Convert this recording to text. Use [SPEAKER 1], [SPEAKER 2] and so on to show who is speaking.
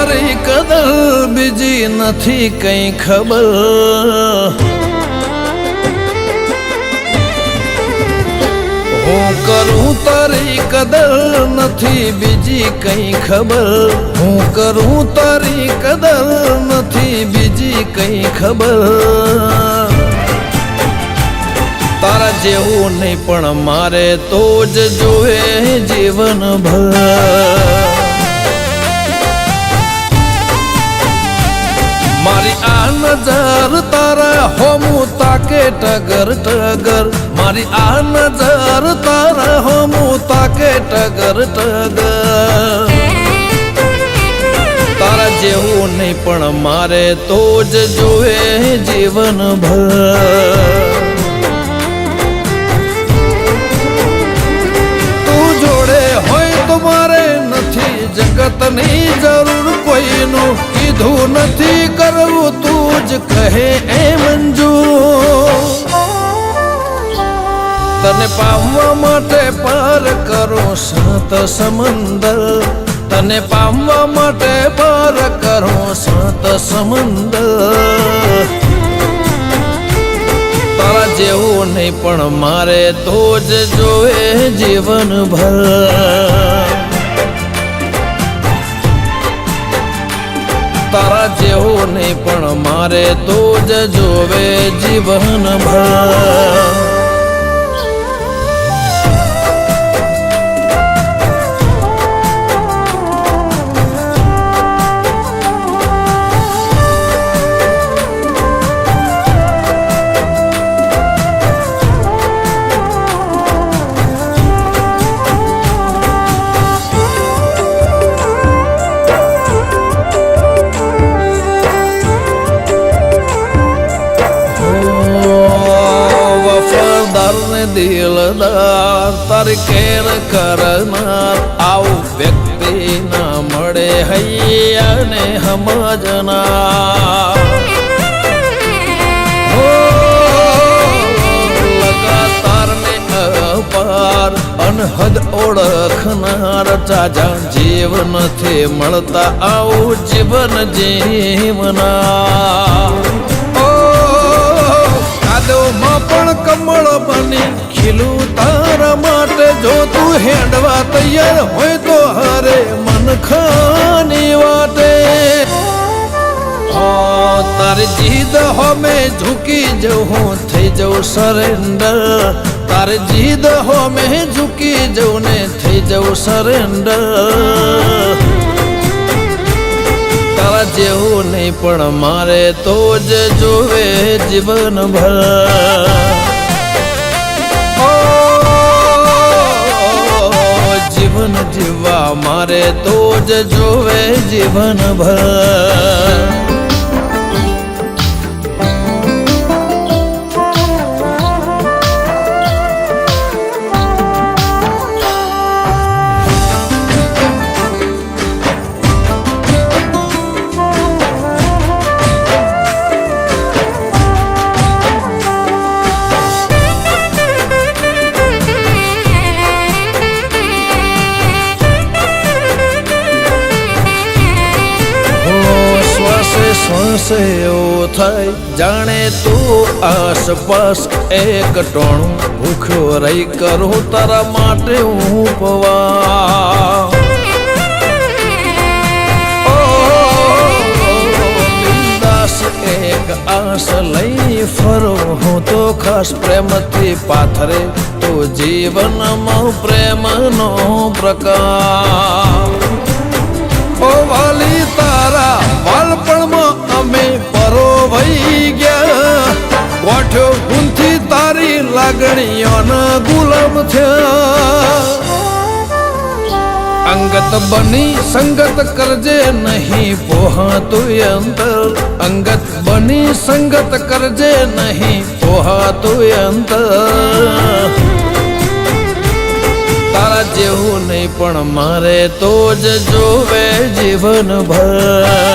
[SPEAKER 1] તારી કદર બીજી નથી કઈ ખબર હું કરું તારી કદર નથી બીજી કઈ ખબર હું કરું તારી કદર નથી બીજી કઈ ખબર તારા જેવું નહીં પણ મારે તો જ જોવે જીવન ભર મારી આ નજર તારા હોમું તાકે ટગર ટગર મારી આ નજર તારા હોમું તાકે ટગર ટગર તારા જેવું નહીં પણ મારે તો જ જોવે જીવન ભર જગતની જરૂર કોઈનું કીધું નથી કરવું તું જ કહે એ મંજૂર તને પામવા માટે પાર કરો સાત સમંદર તને પામવા માટે પાર કરો સાત સમંદર તારા જેવું નહીં પણ મારે તો જ જોવે જીવન ભર તારા જેવું નહીં પણ મારે તો જ જોવે જીવન ભર દિલદાર તારી કેર કરનાર આવું વ્યક્તિ ના મળે હૈયા ને સમજનાર લગાતાર ને અપાર અનહદ ઓળખનાર ચાજા જીવ નથી મળતા આવું જીવન જીવનાર કાદવમાં પણ કમળ બની ખીલું તારા માટે જો તું હેડવા તૈયાર હોય તો હરે મન ખાની વાટે તારી જીદ હોમે ઝૂકી જવું થઈ જવું સરેન્ડર તારી જીદ હોમે ઝૂકી જવું ને થઈ જવું સરેન્ડર તારા જેવું નહીં પણ મારે તો જ જોવે જીવન ભર જીવન જીવવા મારે તો જ જોવે જીવન ભર શ્વાસે એવું થાય જાણે તું આસપાસ એક ટોણું ભૂખ્યો રહી કરું તારા માટે હું પવા બિંદાસ એક આસ લઈ ફરો હું તો ખાસ પ્રેમથી પાથરે તો જીવનમાં પ્રેમનો પ્રકાર ઓ વાલી તારા બાળપણમાં અમે પરોવાઈ ગયા ગોઠ્યો ગુંથી તારી લાગણીઓના ગુલામ થયા અંગત બની સંગત કરજે નહીં પોહાતું અંતર અંગત બની સંગત કરજે નહીં પોહાતું અંતર તારા જેવું નહીં પણ મારે તો જ જોવે જીવન ભર